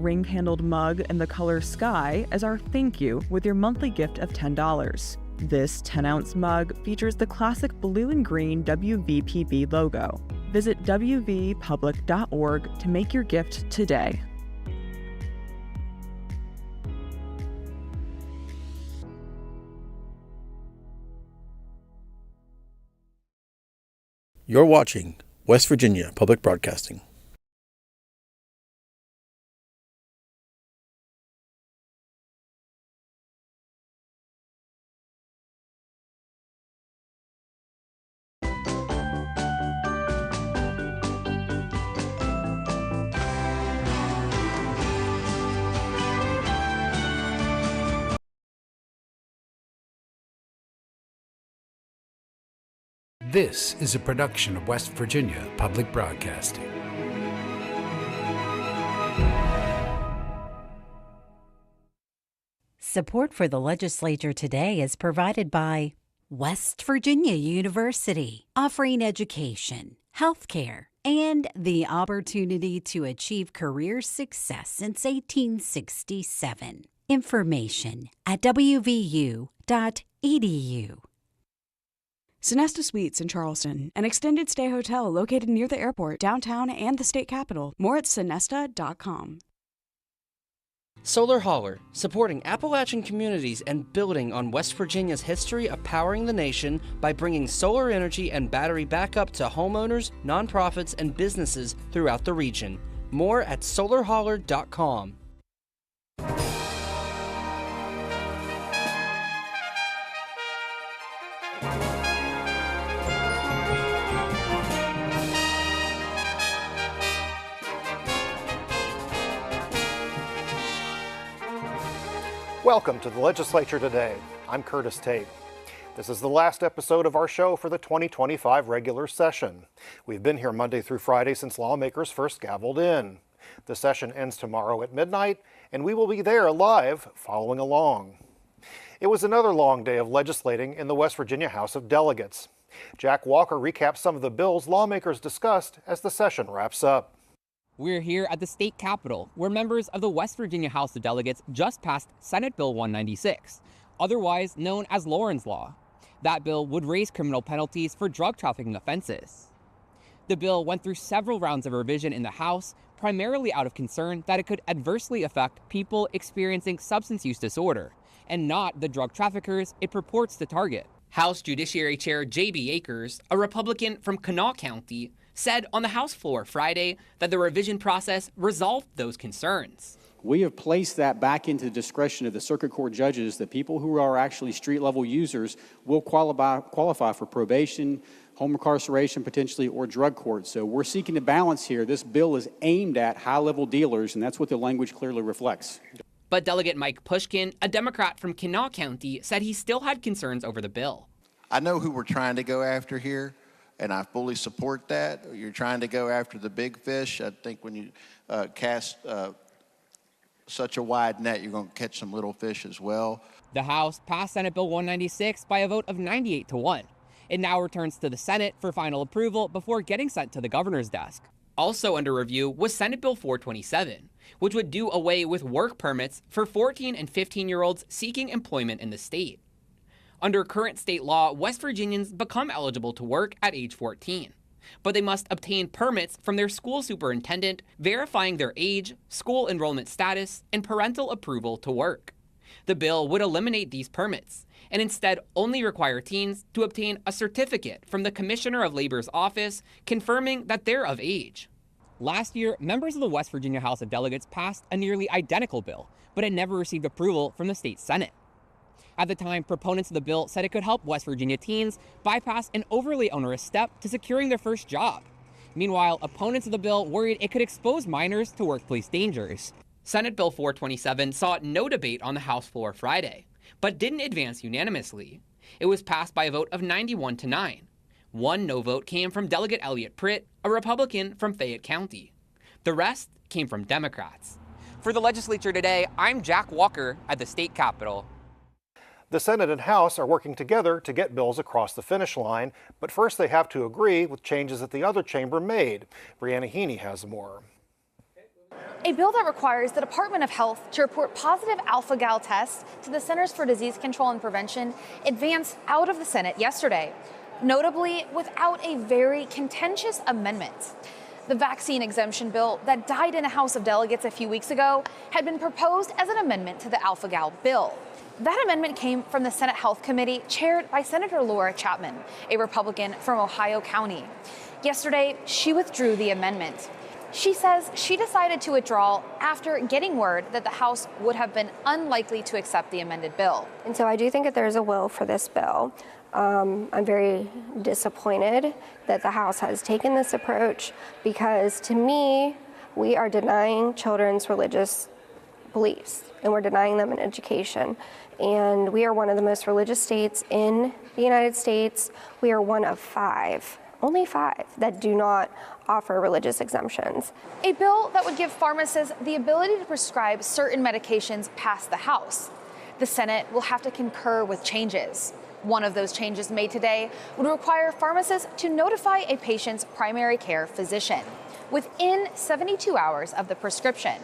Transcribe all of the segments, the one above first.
ring-handled mug in the color sky as our thank you with your monthly gift of $10. This 10-ounce mug features the classic blue and green WVPB logo. Visit wvpublic.org to make your gift today. You're watching West Virginia Public Broadcasting. This is a production of West Virginia Public Broadcasting. Support for the Legislature Today is provided by West Virginia University, offering education, healthcare, and the opportunity to achieve career success since 1867. Information at wvu.edu. Sonesta Suites in Charleston, an extended stay hotel located near the airport, downtown, and the state capitol. More at sonesta.com. Solar Holler, supporting Appalachian communities and building on West Virginia's history of powering the nation by bringing solar energy and battery backup to homeowners, nonprofits, and businesses throughout the region. More at solarholler.com. Welcome to the Legislature Today. I'm Curtis Tate. This is the last episode of our show for the 2025 regular session. We've been here Monday through Friday since lawmakers first gavelled in. The session ends tomorrow at midnight, and we will be there live following along. It was another long day of legislating in the West Virginia House of Delegates. Jack Walker recaps some of the bills lawmakers discussed as the session wraps up. We're here at the state capitol, where members of the West Virginia House of Delegates just passed Senate Bill 196, otherwise known as Lauren's Law. That bill would raise criminal penalties for drug trafficking offenses. The bill went through several rounds of revision in the House, primarily out of concern that it could adversely affect people experiencing substance use disorder, and not the drug traffickers it purports to target. House Judiciary Chair J.B. Akers, a Republican from Kanawha County, said on the House floor Friday that the revision process resolved those concerns. We have placed that back into the discretion of the circuit court judges that people who are actually street-level users will qualify for probation, home incarceration potentially, or drug court. So we're seeking a balance here. This bill is aimed at high-level dealers, and that's what the language clearly reflects. But Delegate Mike Pushkin, a Democrat from Kanawha County, said he still had concerns over the bill. I know who we're trying to go after here, and I fully support that. You're trying to go after the big fish. I think when you cast such a wide net, you're going to catch some little fish as well. The House passed Senate Bill 196 by a vote of 98-1. It now returns to the Senate for final approval before getting sent to the governor's desk. Also under review was Senate Bill 427, which would do away with work permits for 14 and 15-year-olds seeking employment in the state. Under current state law, West Virginians become eligible to work at age 14, but they must obtain permits from their school superintendent verifying their age, school enrollment status, and parental approval to work. The bill would eliminate these permits and instead only require teens to obtain a certificate from the Commissioner of Labor's office confirming that they're of age. Last year, members of the West Virginia House of Delegates passed a nearly identical bill, but it never received approval from the state Senate. At the time, proponents of the bill said it could help West Virginia teens bypass an overly onerous step to securing their first job. Meanwhile, opponents of the bill worried it could expose minors to workplace dangers. Senate Bill 427 saw no debate on the House floor Friday, but didn't advance unanimously. It was passed by a vote of 91-9. One no vote came from Delegate Elliott Pritt, a Republican from Fayette County. The rest came from Democrats. For the Legislature Today, I'm Jack Walker at the state capitol. The Senate and House are working together to get bills across the finish line, but first they have to agree with changes that the other chamber made. Brianna Heaney has more. A bill that requires the Department of Health to report positive alpha-gal tests to the Centers for Disease Control and Prevention advanced out of the Senate yesterday, notably without a very contentious amendment. The vaccine exemption bill that died in the House of Delegates a few weeks ago had been proposed as an amendment to the alpha-gal bill. That amendment came from the Senate Health Committee chaired by Senator Laura Chapman, a Republican from Ohio County. Yesterday, she withdrew the amendment. She says she decided to withdraw after getting word that the House would have been unlikely to accept the amended bill. And so I do think that there's a will for this bill. I'm very disappointed that the House has taken this approach because, to me, we are denying children's religious beliefs and we're denying them an education. And we are one of the most religious states in the United States. We are one of only five, that do not offer religious exemptions. A bill that would give pharmacists the ability to prescribe certain medications passed the House. The Senate will have to concur with changes. One of those changes made today would require pharmacists to notify a patient's primary care physician within 72 hours of the prescription.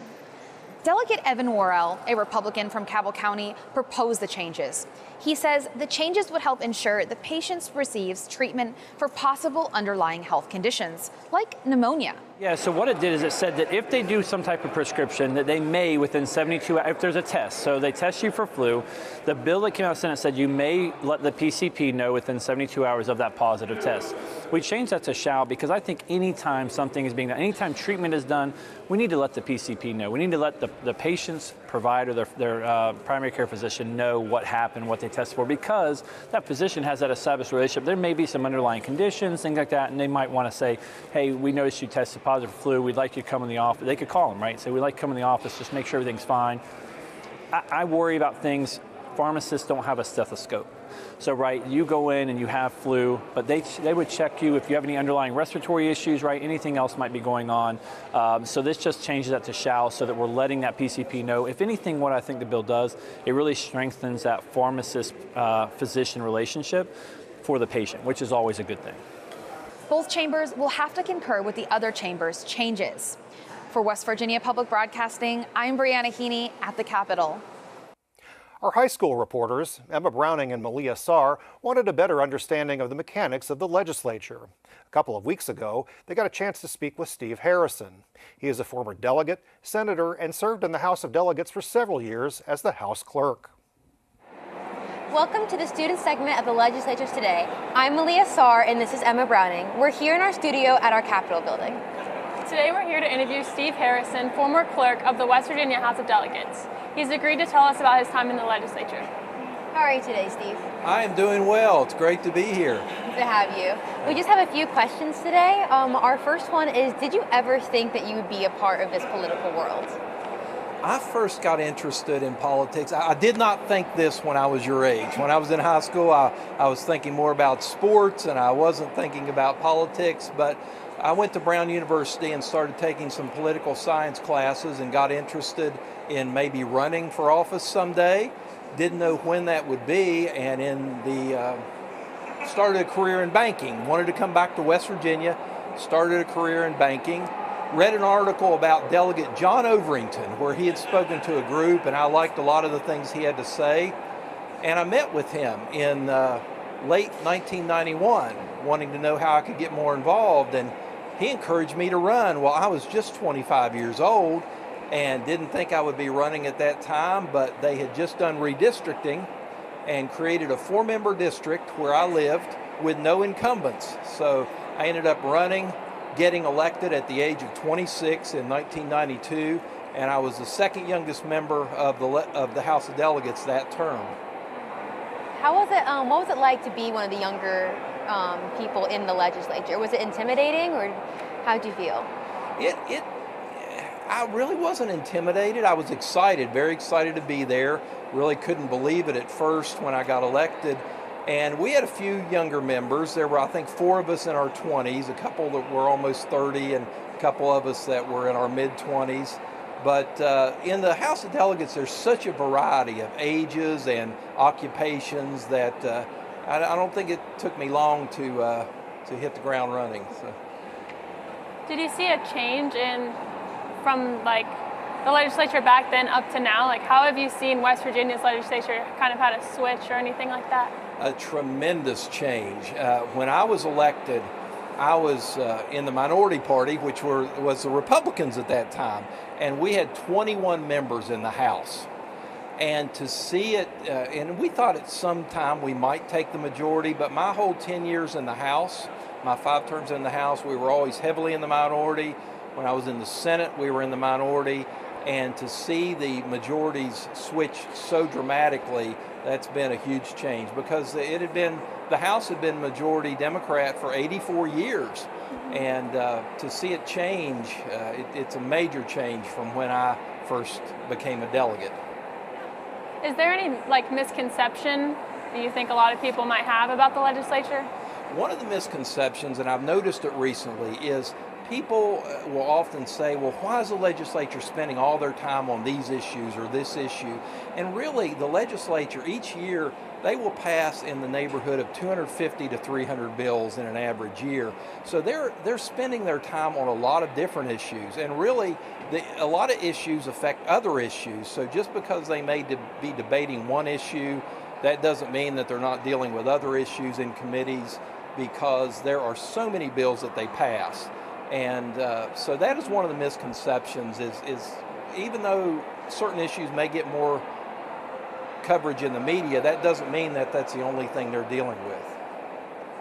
Delegate Evan Worrell, a Republican from Cabell County, proposed the changes. He says the changes would help ensure the patient receives treatment for possible underlying health conditions, like pneumonia. Yeah, so what it did is it said that if they do some type of prescription, that they may within 72 hours, if there's a test, so they test you for flu, the bill that came out of the Senate said you may let the PCP know within 72 hours of that positive test. We changed that to shall because I think anytime something is being done, anytime treatment is done, we need to let the PCP know. We need to let the patient's provider, their primary care physician know what happened, what they tested for, because that physician has that established relationship. There may be some underlying conditions, things like that, and they might want to say, hey, we noticed you tested positive for flu, we'd like you to come in the office. They could call them, right? Say, we'd like to come in the office, just make sure everything's fine. I worry about things, pharmacists don't have a stethoscope. So, right, you go in and you have flu, but they would check you if you have any underlying respiratory issues, right? Anything else might be going on. So this just changes that to shall so that we're letting that PCP know. If anything, what I think the bill does, it really strengthens that pharmacist-physician relationship for the patient, which is always a good thing. Both chambers will have to concur with the other chamber's changes. For West Virginia Public Broadcasting, I'm Brianna Heaney at the Capitol. Our high school reporters, Emma Browning and Malia Sarr, wanted a better understanding of the mechanics of the legislature. A couple of weeks ago, they got a chance to speak with Steve Harrison. He is a former delegate, senator, and served in the House of Delegates for several years as the House clerk. Welcome to the student segment of the Legislature Today. I'm Malia Sarr and this is Emma Browning. We're here in our studio at our Capitol building. Today we're here to interview Steve Harrison, former clerk of the West Virginia House of Delegates. He's agreed to tell us about his time in the legislature. How are you today, Steve? I am doing well. It's great to be here. Good to have you. We just have a few questions today. Our first one is, did you ever think that you would be a part of this political world? I first got interested in politics. I did not think this when I was your age. When I was in high school, I was thinking more about sports and I wasn't thinking about politics, but I went to Brown University and started taking some political science classes and got interested in maybe running for office someday. Didn't know when that would be, and started a career in banking. Wanted to come back to West Virginia, started a career in banking. Read an article about Delegate John Overington where he had spoken to a group, and I liked a lot of the things he had to say. And I met with him in late 1991, wanting to know how I could get more involved, and he encouraged me to run. Well, I was just 25 years old and didn't think I would be running at that time, but they had just done redistricting and created a 4-member district where I lived with no incumbents. So I ended up running, getting elected at the age of 26 in 1992, and I was the second youngest member of the House of Delegates that term. How was it? What was it like to be one of the younger people in the legislature? Was it intimidating, or how did you feel? I really wasn't intimidated. I was excited, very excited to be there. Really couldn't believe it at first when I got elected. And we had a few younger members. There were, I think, 4 of us in our 20s, a couple that were almost 30, and a couple of us that were in our mid-20s. But in the House of Delegates, there's such a variety of ages and occupations that I don't think it took me long to hit the ground running. So. Did you see a change in from like the legislature back then up to now? Like, how have you seen West Virginia's legislature kind of had a switch or anything like that? A tremendous change. When I was elected, I was in the minority party, which was the Republicans at that time, and we had 21 members in the House. And to see it, and we thought at some time we might take the majority, but my whole 10 years in the House, my 5 terms in the House, we were always heavily in the minority. When I was in the Senate, we were in the minority. And to see the majorities switch so dramatically, that's been a huge change, because the House had been majority Democrat for 84 years. And to see it change, it's a major change from when I first became a delegate. Is there any like misconception that you think a lot of people might have about the legislature? One of the misconceptions, and I've noticed it recently, is people will often say, well, why is the legislature spending all their time on these issues or this issue? And really, the legislature each year, they will pass in the neighborhood of 250 to 300 bills in an average year. So they're spending their time on a lot of different issues. And really, a lot of issues affect other issues. So just because they may be debating one issue, that doesn't mean that they're not dealing with other issues in committees, because there are so many bills that they pass. And so that is one of the misconceptions, is even though certain issues may get more coverage in the media, that doesn't mean that that's the only thing they're dealing with.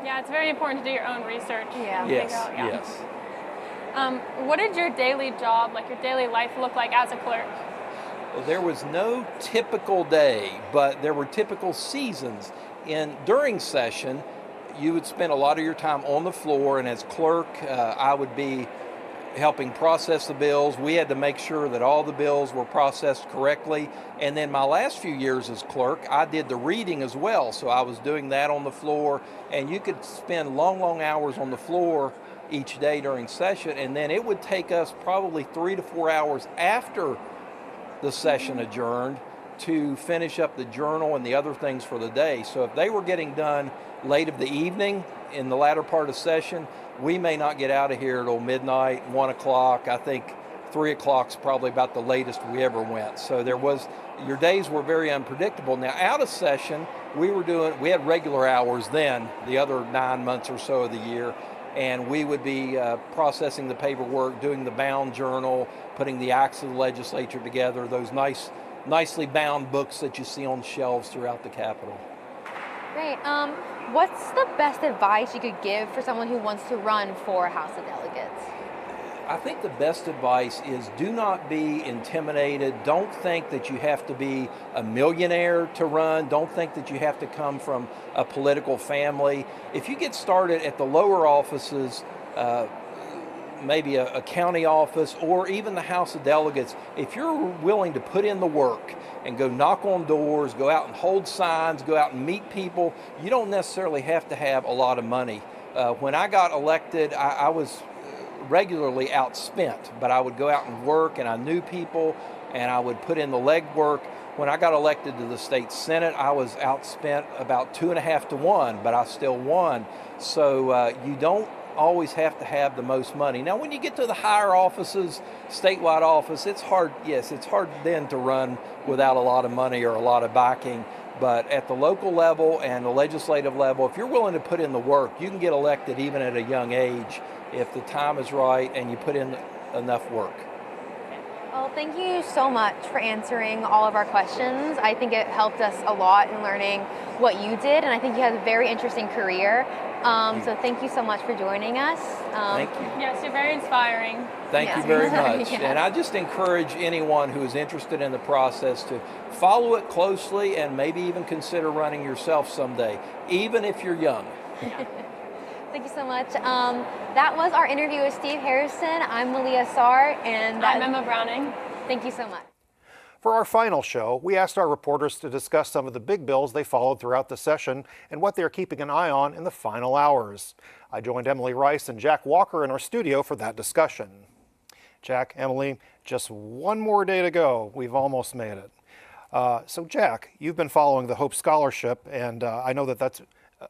Yeah, it's very important to do your own research. Yeah. Yes. What did your daily job, like your daily life, look like as a clerk? Well, there was no typical day, but there were typical seasons. During session, you would spend a lot of your time on the floor, and as clerk, I would be helping process the bills. We had to make sure that all the bills were processed correctly. And then my last few years as clerk, I did the reading as well. So I was doing that on the floor, and you could spend long hours on the floor each day during session. And then it would take us probably 3 to 4 hours after the session adjourned to finish up the journal and the other things for the day. So if they were getting done late of the evening in the latter part of session, we may not get out of here till midnight, 1 o'clock. I think 3 o'clock's probably about the latest we ever went. So your days were very unpredictable. Now out of session, we had regular hours then, the other 9 months or so of the year, and we would be processing the paperwork, doing the bound journal, putting the acts of the legislature together, those nicely bound books that you see on shelves throughout the Capitol. Great. What's the best advice you could give for someone who wants to run for House of Delegates? I think the best advice is do not be intimidated. Don't think that you have to be a millionaire to run. Don't think that you have to come from a political family. If you get started at the lower offices, maybe a county office or even the House of Delegates, if you're willing to put in the work and go knock on doors, go out and hold signs, go out and meet people, you don't necessarily have to have a lot of money. When I got elected, I was regularly outspent, but I would go out and work, and I knew people, and I would put in the legwork. When I got elected to the state Senate, I was outspent about 2.5 to 1, but I still won. So you don't always have to have the most money. Now, when you get to the higher offices, statewide office, it's hard then to run without a lot of money or a lot of backing. But at the local level and the legislative level, if you're willing to put in the work, you can get elected even at a young age if the time is right and you put in enough work. Well, thank you so much for answering all of our questions. I think it helped us a lot in learning what you did, and I think you had a very interesting career. So thank you so much for joining us. Thank you. Yes, you're very inspiring. Thank you very much. And I just encourage anyone who is interested in the process to follow it closely and maybe even consider running yourself someday, even if you're young. Thank you so much. That was our interview with Steve Harrison. I'm Malia Sarr, and I'm Emma Browning. Thank you so much. For our final show, we asked our reporters to discuss some of the big bills they followed throughout the session and what they're keeping an eye on in the final hours. I joined Emily Rice and Jack Walker in our studio for that discussion. Jack, Emily, just one more day to go. We've almost made it. So Jack, you've been following the Hope Scholarship, and I know that that's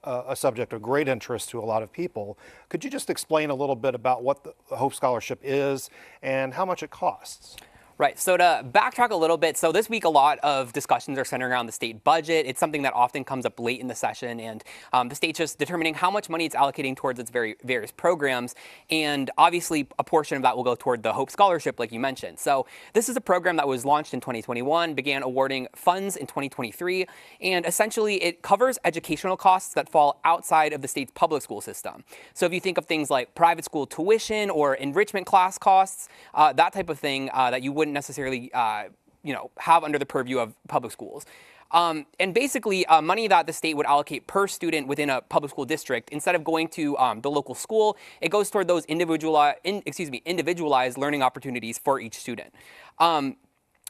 a subject of great interest to a lot of people. Could you just explain a little bit about what the Hope Scholarship is and how much it costs? Right. So to backtrack a little bit, so this week a lot of discussions are centered around the state budget. It's something that often comes up late in the session, and the state's just determining how much money it's allocating towards its various programs. And obviously a portion of that will go toward the Hope Scholarship, like you mentioned. So this is a program that was launched in 2021, began awarding funds in 2023, and essentially it covers educational costs that fall outside of the state's public school system. So if you think of things like private school tuition or enrichment class costs, that type of thing that you wouldn't necessarily, have under the purview of public schools. And basically, money that the state would allocate per student within a public school district, instead of going to the local school, it goes toward those individualized learning opportunities for each student.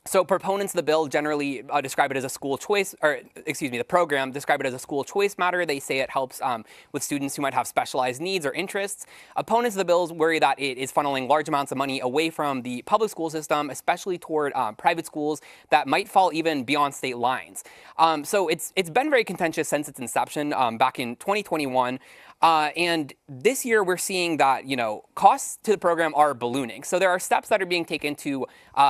So proponents of the bill generally describe it as a school choice, the program describe it as a school choice matter. They say it helps with students who might have specialized needs or interests. Opponents of the bills worry that it is funneling large amounts of money away from the public school system, especially toward private schools that might fall even beyond state lines. So it's been very contentious since its inception back in 2021. And this year we're seeing that, costs to the program are ballooning. So there are steps that are being taken to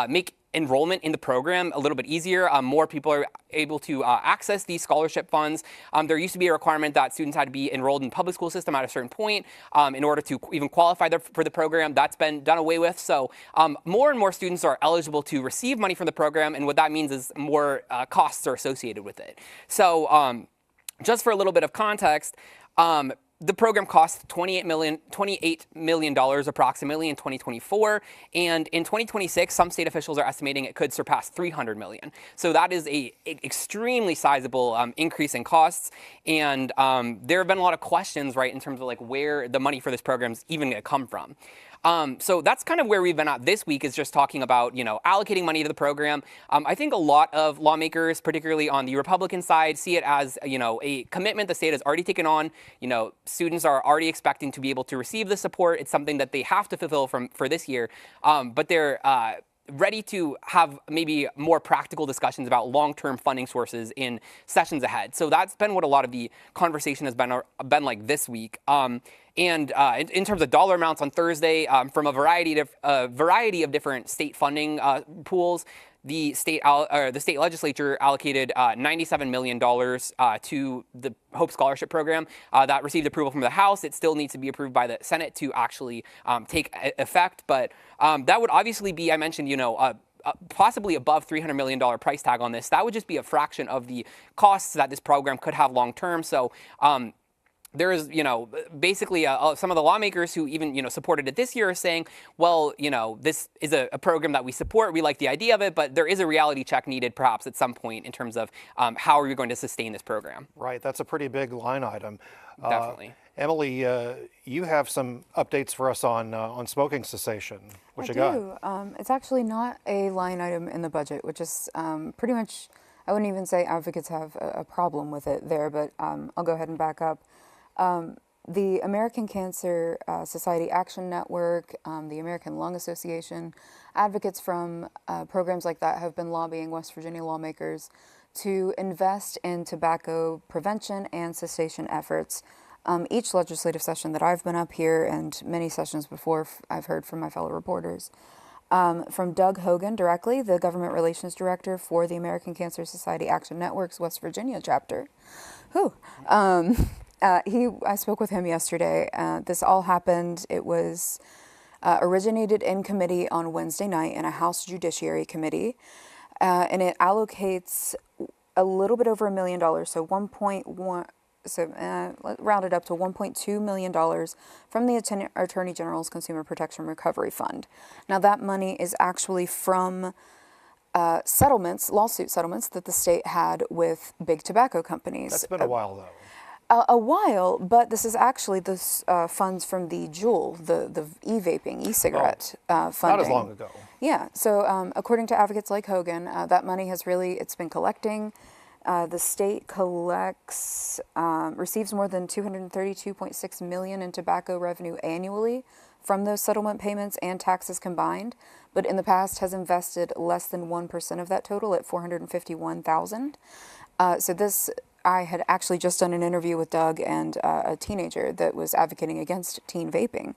make enrollment in the program a little bit easier. More people are able to access these scholarship funds. There used to be a requirement that students had to be enrolled in the public school system at a certain point in order to even qualify for the program. That's been done away with. So more and more students are eligible to receive money from the program, and what that means is more costs are associated with it. So just for a little bit of context, the program cost $28 million approximately in 2024, and in 2026, some state officials are estimating it could surpass $300 million. So that is a extremely sizable increase in costs, and there have been a lot of questions, right, in terms of like where the money for this program is even going to come from. So that's kind of where we've been at this week, is just talking about, allocating money to the program. I think a lot of lawmakers, particularly on the Republican side, see it as, a commitment the state has already taken on. Students are already expecting to be able to receive the support. It's something that they have to fulfill for this year. But they're ready to have maybe more practical discussions about long-term funding sources in sessions ahead. So that's been what a lot of the conversation has been like this week. And in terms of dollar amounts on Thursday, from a variety of different state funding pools, the state legislature allocated $97 million to the Hope Scholarship Program. That received approval from the House. It still needs to be approved by the Senate to actually take effect. But that would obviously be, I mentioned, possibly above $300 million price tag on this. That would just be a fraction of the costs that this program could have long term. So there is, basically some of the lawmakers who even, supported it this year are saying, well, this is a program that we support. We like the idea of it, but there is a reality check needed perhaps at some point in terms of how are we going to sustain this program. Right. That's a pretty big line item. Definitely. Emily, you have some updates for us on smoking cessation. What you got? It's actually not a line item in the budget, which is pretty much, I wouldn't even say advocates have a problem with it there, but I'll go ahead and back up. The American Cancer Society Action Network, the American Lung Association, advocates from programs like that have been lobbying West Virginia lawmakers to invest in tobacco prevention and cessation efforts. Each legislative session that I've been up here, and many sessions before, I've heard from my fellow reporters. From Doug Hogan directly, the Government Relations Director for the American Cancer Society Action Network's West Virginia chapter. I spoke with him yesterday. This all happened. It was originated in committee on Wednesday night in a House Judiciary Committee, and it allocates a little bit over $1 million, so rounded up to $1.2 million from the Attorney General's Consumer Protection Recovery Fund. Now that money is actually from lawsuit settlements that the state had with big tobacco companies. That's been a while though. A while, but this is actually the funds from the Juul, the e-vaping, e-cigarette funding. Not as long ago. Yeah, so according to advocates like Hogan, that money has it's been collecting. The state receives more than $232.6 million in tobacco revenue annually from those settlement payments and taxes combined, but in the past has invested less than 1% of that total at $451,000. So this I had actually just done an interview with Doug and a teenager that was advocating against teen vaping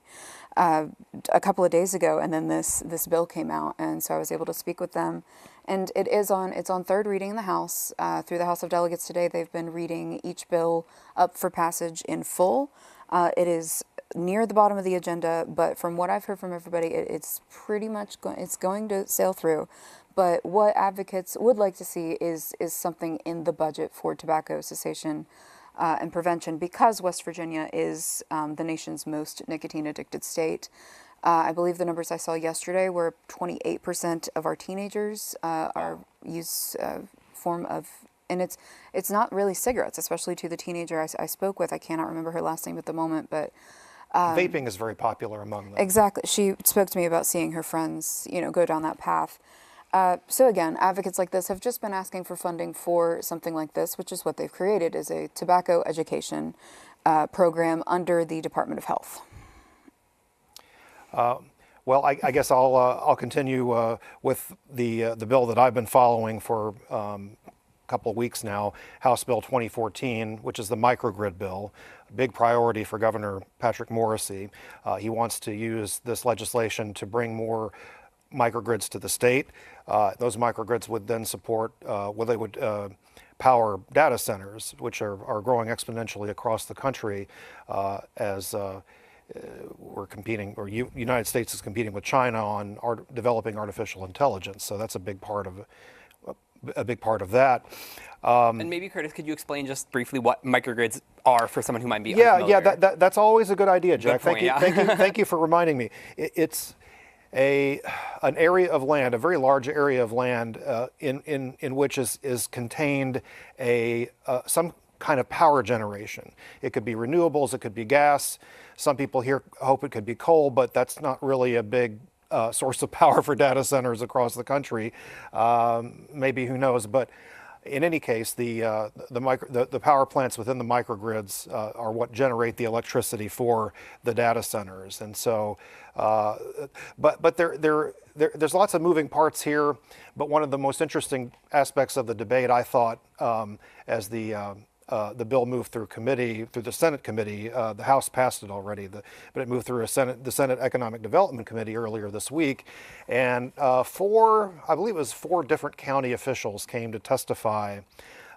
a couple of days ago, and then this bill came out, and so I was able to speak with them. And it's on third reading in the House. Through the House of Delegates today, they've been reading each bill up for passage in full. It is near the bottom of the agenda, but from what I've heard from everybody, it's pretty much it's going to sail through. But what advocates would like to see is something in the budget for tobacco cessation and prevention, because West Virginia is the nation's most nicotine-addicted state. I believe the numbers I saw yesterday were 28% of our teenagers use form of, and it's not really cigarettes, especially to the teenager I spoke with. I cannot remember her last name at the moment, but vaping is very popular among them. Exactly. She spoke to me about seeing her friends, go down that path. So again, advocates like this have just been asking for funding for something like this, which is what they've created, is a tobacco education program under the Department of Health. Well, I guess I'll continue with the bill that I've been following for a couple of weeks now, House Bill 2014, which is the microgrid bill, a big priority for Governor Patrick Morrisey. He wants to use this legislation to bring more microgrids to the state. Those microgrids would then support, they would power data centers, which are growing exponentially across the country as we're competing, or United States is competing with China on developing artificial intelligence. So that's a big part of that. And maybe, Curtis, could you explain just briefly what microgrids are for someone who might be unfamiliar? Yeah, that's always a good idea, Jack. Good point, Thank you for reminding me. It's an area of land, a very large area of land, in which is contained some kind of power generation. It could be renewables, it could be gas. Some people here hope it could be coal, but that's not really a big source of power for data centers across the country. Maybe, who knows? But in any case, the power plants within the microgrids are what generate the electricity for the data centers. And so, but there's lots of moving parts here. But one of the most interesting aspects of the debate, I thought, as the bill moved through the Senate committee, the House passed it already, but it moved through the Senate Economic Development Committee earlier this week, and I believe it was four different county officials came to testify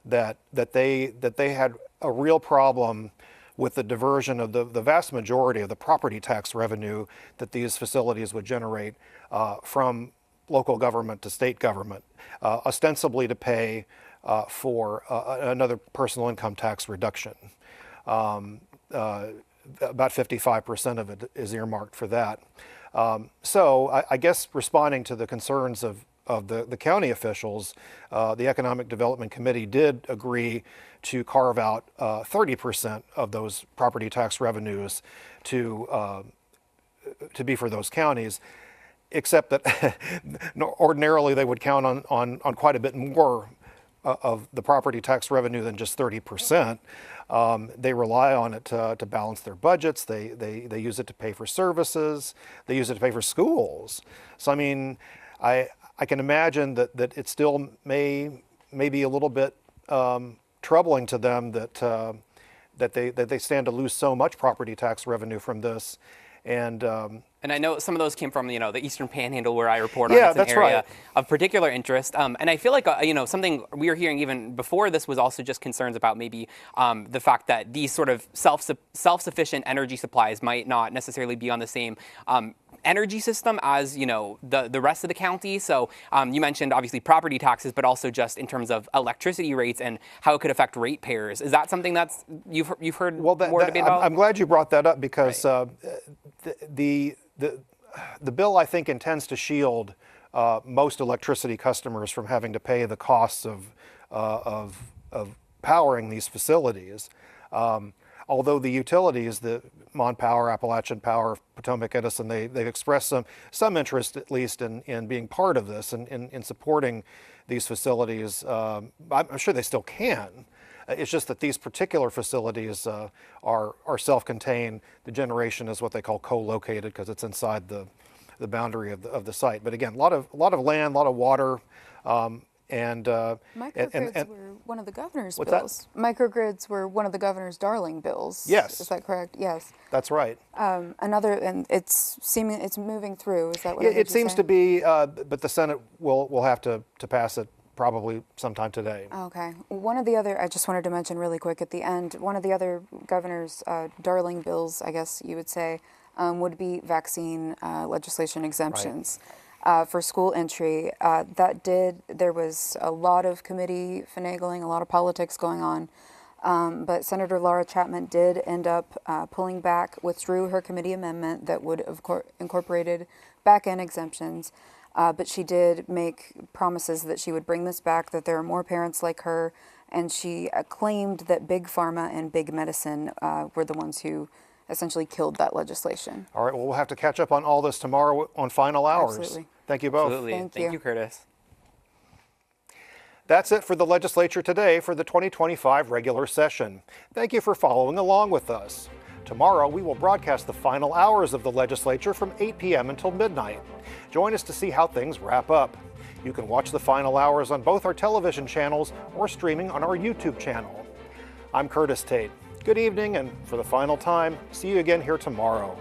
that they had a real problem with the diversion of the vast majority of the property tax revenue that these facilities would generate from local government to state government, ostensibly to pay for another personal income tax reduction. About 55% of it is earmarked for that. So I guess responding to the concerns of the county officials, the Economic Development Committee did agree to carve out 30% of those property tax revenues to be for those counties, except that ordinarily they would count on quite a bit more of the property tax revenue than just 30%. They rely on it to balance their budgets. They use it to pay for services. They use it to pay for schools. So I mean, I can imagine that it still may be a little bit troubling to them that they stand to lose so much property tax revenue from this. And I know some of those came from, the Eastern Panhandle where I report on. Yeah, it's an that's area right. of particular interest. And I feel like, something we were hearing even before this was also just concerns about maybe the fact that these sort of self-sufficient energy supplies might not necessarily be on the same energy system as, the rest of the county. So you mentioned obviously property taxes, but also just in terms of electricity rates and how it could affect ratepayers. Is that something that's you've heard more debate about? I'm glad you brought that up because the bill, I think, intends to shield most electricity customers from having to pay the costs of powering these facilities. Although the utilities, the Mon Power, Appalachian Power, Potomac Edison, they've expressed some interest, at least, in being part of this and in supporting these facilities. I'm sure they still can. It's just that these particular facilities are self-contained. The generation is what they call co-located because it's inside the boundary of the site. But again, a lot of land, a lot of water. Microgrids were one of the governor's What's bills. Microgrids were one of the governor's darling bills. Yes. Is that correct? Yes. That's right. And it's moving through. Is that what I heard you It seems say? to be, but the Senate will have to pass it probably sometime today. Okay. One of the other, I just wanted to mention really quick at the end, one of the other governor's darling bills, I guess you would say, would be vaccine legislation exemptions. Right. For school entry, there was a lot of committee finagling, a lot of politics going on, but Senator Laura Chapman did end up pulling back, withdrew her committee amendment that would have incorporated back-end exemptions, but she did make promises that she would bring this back, that there are more parents like her, and she claimed that Big Pharma and Big Medicine were the ones who essentially killed that legislation. All right, well, we'll have to catch up on all this tomorrow on Final Hours. Absolutely. Thank you both. Absolutely. Thank you, Curtis. That's it for the Legislature Today for the 2025 regular session. Thank you for following along with us. Tomorrow, we will broadcast the final hours of the legislature from 8 p.m. until midnight. Join us to see how things wrap up. You can watch the final hours on both our television channels or streaming on our YouTube channel. I'm Curtis Tate. Good evening, and for the final time, see you again here tomorrow.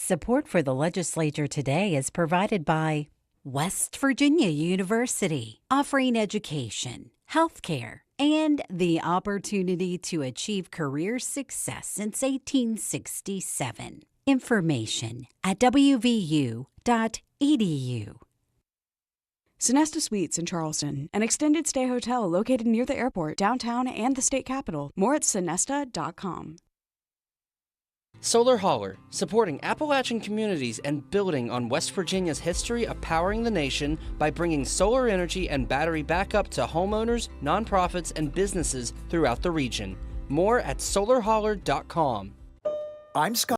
Support for the Legislature Today is provided by West Virginia University, offering education, healthcare, and the opportunity to achieve career success since 1867. Information at wvu.edu. Sonesta Suites in Charleston, an extended stay hotel located near the airport, downtown, and the state capitol. More at sonesta.com. Solar Holler, supporting Appalachian communities and building on West Virginia's history of powering the nation by bringing solar energy and battery backup to homeowners, nonprofits, and businesses throughout the region. More at solarholler.com. I'm Scott.